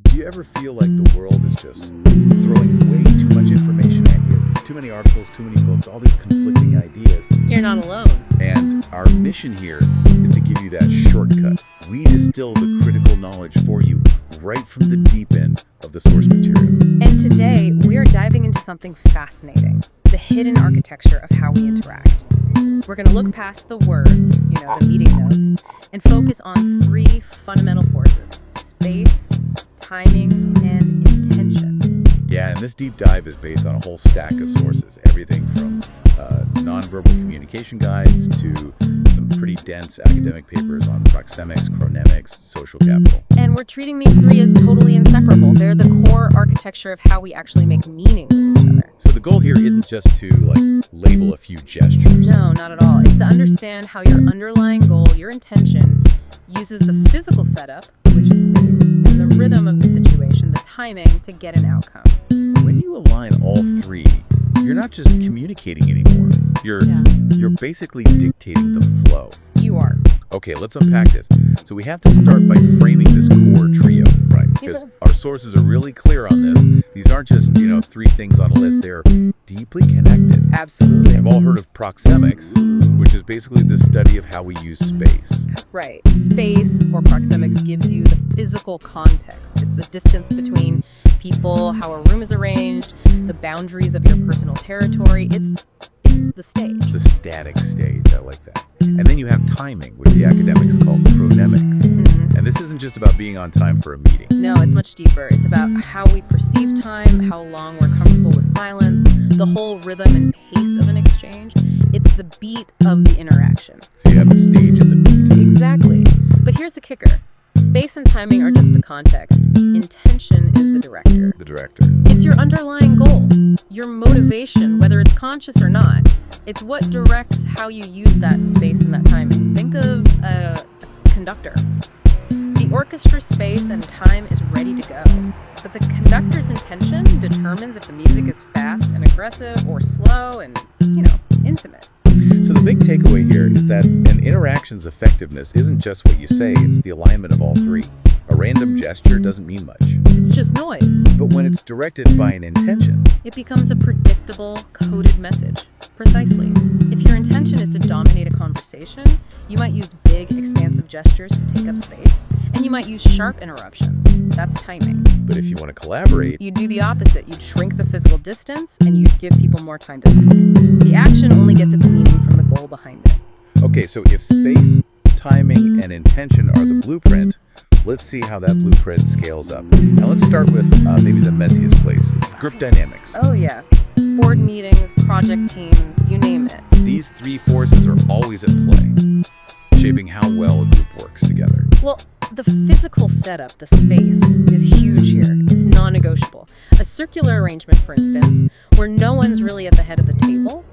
Do you ever feel like the world is just throwing way too much information at you? Too many articles, too many books, all these conflicting ideas. You're not alone. And our mission here is to give you that shortcut. We distill the critical knowledge for you right from the deep end of the source material. And today, we are diving into something fascinating, the hidden architecture of how we interact. We're going to look past the words, the meeting notes, and focus on three fundamental forces: space, timing, and intention. Yeah, and this deep dive is based on a whole stack of sources, everything from nonverbal communication guides to some pretty dense academic papers on proxemics, chronemics, social capital. And we're treating these three as totally inseparable. They're the core architecture of how we actually make meaning with each other. So the goal here isn't just to label a few gestures. No, not at all. It's to understand how your underlying goal, your intention, uses the physical setup, which is space, and the rhythm of the situation, the timing, to get an outcome. When you align all three, you're not just communicating anymore. You're basically dictating the flow. You are. Okay, let's unpack this. So we have to start by framing this core trio, right? Because our sources are really clear on this. These aren't just, three things on a list. They're deeply connected. Absolutely. You've all heard of proxemics, which is basically the study of how we use space. Right. Space, or proxemics, gives you the physical context. It's the distance between people, how a room is arranged, the boundaries of your personal territory. It's the stage. The static stage, I like that. And then you have timing, which the academics call chronemics. And this isn't just about being on time for a meeting. No, it's much deeper. It's about how we perceive time, how long we're comfortable with silence, the whole rhythm and pace of an exchange. It's the beat of the interaction. So you have the stage and the beat. Exactly. But here's the kicker. Space and timing are just the context. Intention is the director. The director. It's your underlying goal, your motivation, whether it's conscious or not. It's what directs how you use that space and that timing. Think of a conductor. The orchestra's space and time is ready to go, but the conductor's intention determines if the music is fast and aggressive or slow and, intimate. So the big takeaway here is that an interaction's effectiveness isn't just what you say, it's the alignment of all three. A random gesture doesn't mean much. It's just noise. But when it's directed by an intention, it becomes a predictable, coded message. Precisely. If your intention is to dominate a conversation, you might use big, expansive gestures to take up space, and you might use sharp interruptions. That's timing. But if you want to collaborate, you'd do the opposite. You'd shrink the physical distance, and you'd give people more time to speak. The action only gets its meaning from the goal behind it. Okay, so if space, timing, and intention are the blueprint, let's see how that blueprint scales up. Now let's start with maybe the messiest place, group dynamics. Oh yeah. Board meetings, project teams, you name it. These three forces are always at play, shaping how well a group works together. Well, the physical setup, the space, is huge here. It's non-negotiable. A circular arrangement, for instance, where no one's really at the head of the table,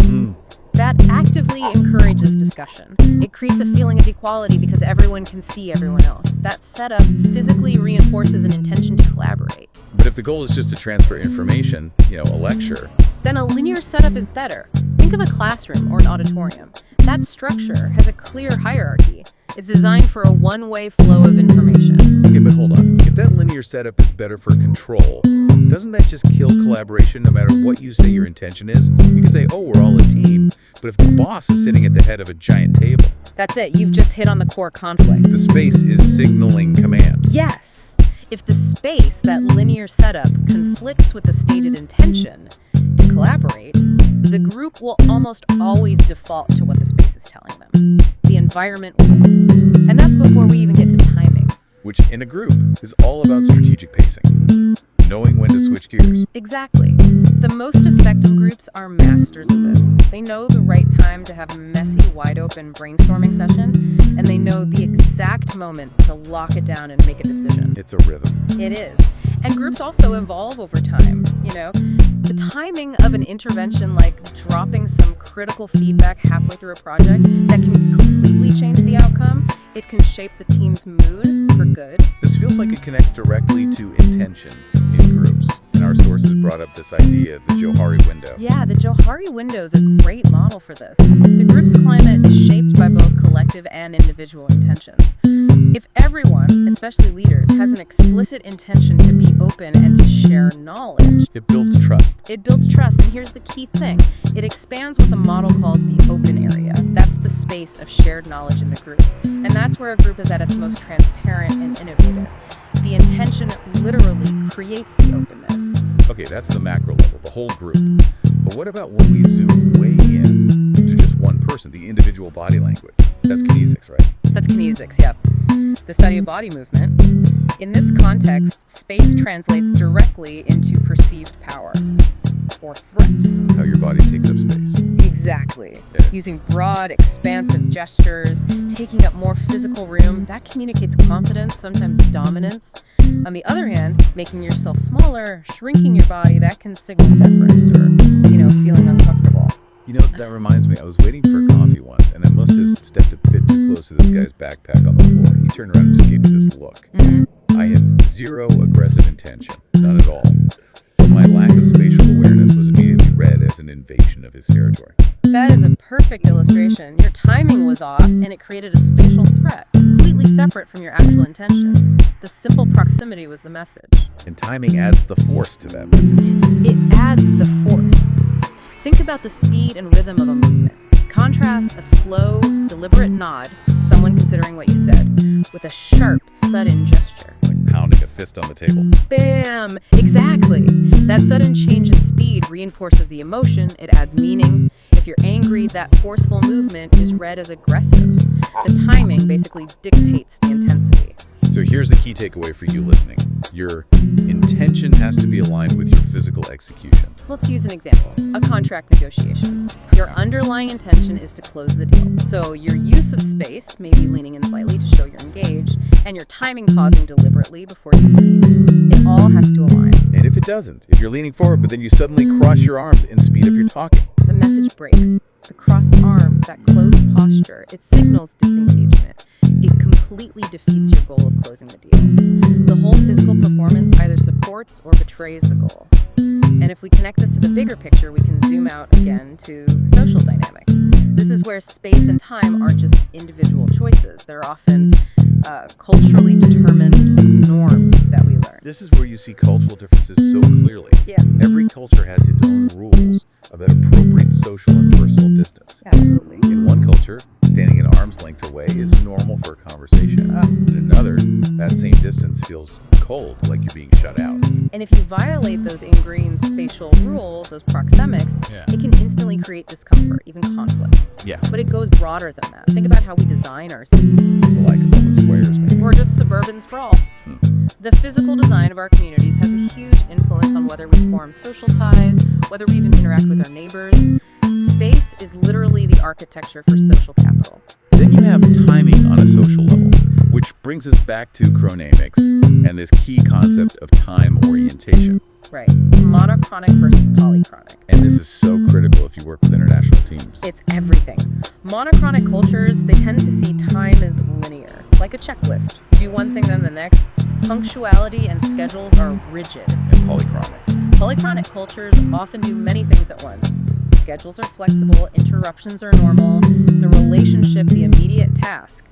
that actively encourages discussion. It creates a feeling of equality because everyone can see everyone else. That setup physically reinforces an intention to collaborate. But if the goal is just to transfer information, a lecture, then a linear setup is better. Think of a classroom or an auditorium. That structure has a clear hierarchy. It's designed for a one-way flow of information. Okay, but hold on. If that linear setup is better for control, doesn't that just kill collaboration no matter what you say your intention is? You can say, we're all a team, but if the boss is sitting at the head of a giant table... That's it. You've just hit on the core conflict. The space is signaling command. Yes. If the space, that linear setup, conflicts with the stated intention to collaborate, the group will almost always default to what the space is telling them. The environment wins. And that's before we even get to timing. Which, in a group, is all about strategic pacing. Knowing when to switch gears. Exactly. The most effective groups are masters of this. They know the right time to have a messy, wide-open brainstorming session, and they know the exact moment to lock it down and make a decision. It's a rhythm. It is. And groups also evolve over time, The timing of an intervention like dropping some critical feedback halfway through a project that can completely change the outcome, it can shape the team's mood for good. This feels like it connects directly to intention in groups. And our sources brought up this idea, the Johari window. Yeah, the Johari window is a great model for this. The group's climate is shaped by both collective and individual intentions. If everyone, especially leaders, has an explicit intention to be open and to share knowledge, It builds trust. it builds trust. And here's the key thing. It expands what the model calls the open area. That's the space of shared knowledge in the group. And that's where a group is at its most transparent and innovative. The intention literally creates the openness. Okay, that's the macro level, the whole group. But what about when we zoom way in to just one person, the individual body language? That's kinesics, right? That's kinesics, yep. The study of body movement. In this context, space translates directly into perceived power or threat. How your body takes up space. Exactly. Yeah. Using broad, expansive gestures, taking up more physical room, that communicates confidence, sometimes dominance. On the other hand, making yourself smaller, shrinking your body, that can signal deference or, feeling uncomfortable. That reminds me, I was waiting for a coffee once, and I must have stepped a bit too close to this guy's backpack on the floor. He turned around and just gave me this look. I had zero aggressive intention, none at all. But my lack of spatial awareness was immediately read as an invasion of his territory. That is a perfect illustration. Your timing was off, and it created a spatial threat, completely separate from your actual intention. The simple proximity was the message. And timing adds the force to that message. It adds the force. Think about the speed and rhythm of a movement. Contrast a slow, deliberate nod, someone considering what you said, with a sharp, sudden gesture. Like pounding a fist on the table. Bam! Exactly. That sudden change in speed reinforces the emotion, it adds meaning. If you're angry, that forceful movement is read as aggressive. The timing basically dictates the intensity. So here's the key takeaway for you listening. Your intention has to be aligned with your physical execution. Let's use an example, a contract negotiation. Your underlying intention is to close the deal. So your use of space, maybe leaning in slightly to show you're engaged, and your timing pausing deliberately before you speak, it all has to align. And if it doesn't, if you're leaning forward, but then you suddenly cross your arms and speed up your talking. The message breaks. The crossed arms, that closed posture, it signals disengagement. It completely defeats your goal of closing the deal. The whole physical performance either supports or betrays the goal. And if we connect this to the bigger picture, we can zoom out again to social dynamics. This is where space and time aren't just individual choices. They're often culturally determined norms that we learn. This is where you see cultural differences so clearly. Yeah. Every culture has its own rules about appropriate social and personal distance. Absolutely. In one culture, standing at arm's length away is normal for a conversation. In another, that same distance feels cold, like you're being shut out. And if you violate those ingrained spatial rules, those proxemics, it can instantly create discomfort, even conflict. Yeah. But it goes broader than that. Think about how we design our cities. Like public squares, maybe. Or just suburban sprawl. The physical design of our communities has a huge influence on whether we form social ties, whether we even interact with our neighbors. Space is literally the architecture for social capital. Then you have timing on a social level, which brings us back to chronamics and this key concept of time orientation. Right. Monochronic versus polychronic. And this is so critical if you work with international teams. It's everything. Monochronic cultures, they tend to see time as linear, like a checklist. Do one thing, then the next. Punctuality and schedules are rigid. And polychronic. Polychronic cultures often do many things at once. Schedules are flexible, interruptions are normal. The relationship, the immediate task,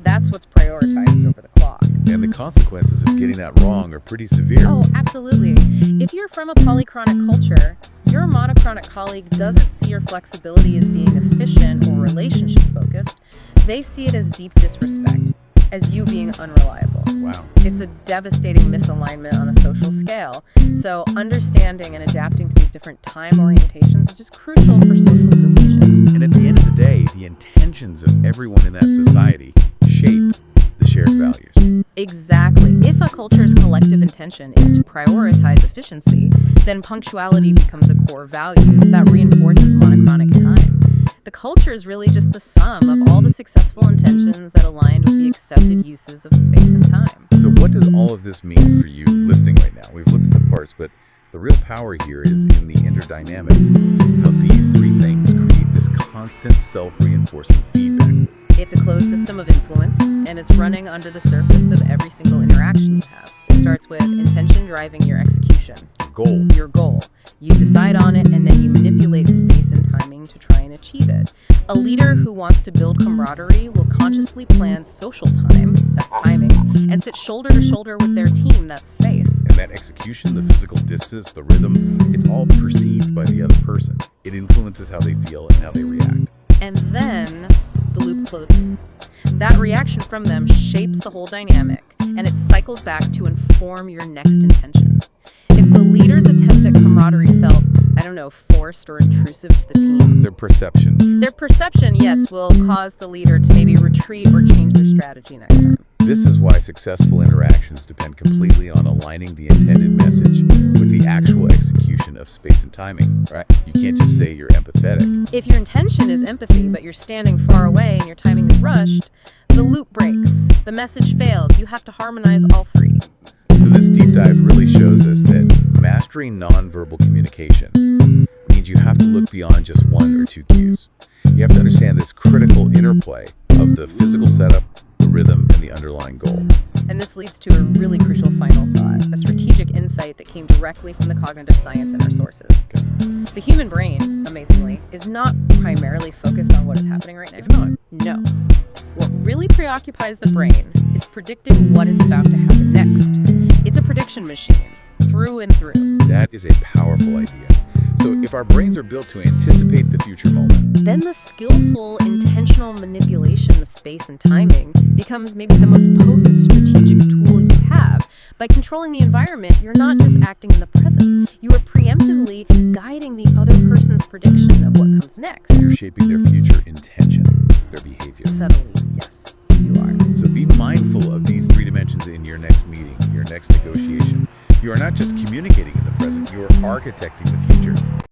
that's what's prioritized over the clock. And the consequences of getting that wrong are pretty severe. Oh, absolutely. If you're from a polychronic culture, your monochronic colleague doesn't see your flexibility as being efficient or relationship focused. They see it as deep disrespect, as you being unreliable. Wow. It's a devastating misalignment on a social scale. So understanding and adapting to these different time orientations is just crucial for social cohesion. And at the end of the day, the intentions of everyone in that society shape the shared values. Exactly. If a culture's collective intention is to prioritize efficiency, then punctuality becomes a core value that reinforces monochronic time. The culture is really just the sum of all the successful intentions that aligned with the accepted uses of space and time. So what does all of this mean for you listening right now? We've looked at the parts, but the real power here is in the interdynamics, how these three things create this constant self-reinforcing feedback loop. It's a closed system of influence, and it's running under the surface of every single interaction you have. It starts with intention driving your execution. Your goal. You decide on it, and then you manipulate space and timing to try and achieve it. A leader who wants to build camaraderie will consciously plan social time, that's timing, and sit shoulder to shoulder with their team, that's space. And that execution, the physical distance, the rhythm, it's all perceived by the other person. It influences how they feel and how they react. And then the loop closes. That reaction from them shapes the whole dynamic, and it cycles back to inform your next intention. If the leader's attempt at camaraderie felt, forced or intrusive to the team, Their perception, yes, will cause the leader to maybe retreat or change their strategy next time. This is why successful interactions depend completely on aligning the intended message with the actual execution of space and timing, right? You can't just say you're empathetic. If your intention is empathy, but you're standing far away and your timing is rushed, the loop breaks, the message fails. You have to harmonize all three. So this deep dive really shows us that mastering nonverbal communication means you have to look beyond just one or two cues. You have to understand this critical interplay of the physical setup, the rhythm, and the underlying goal. And this leads to a really crucial final thought, a strategic insight that came directly from the cognitive science and our sources. The human brain, amazingly, is not primarily focused on what is happening right now. It's not. No. What really preoccupies the brain is predicting what is about to happen next. It's a prediction machine, through and through. That is a powerful idea. So if our brains are built to anticipate the future moment, then the skillful, intentional manipulation of space and timing becomes maybe the most potent strategic tool you have. By controlling the environment, you're not just acting in the present. You are preemptively guiding the other person's prediction of what comes next. you're shaping their future intention, their behavior. Subtly, yes, you are. So be mindful of these three dimensions in your next meeting, your next negotiation. You are not just communicating in the present, you are architecting the future.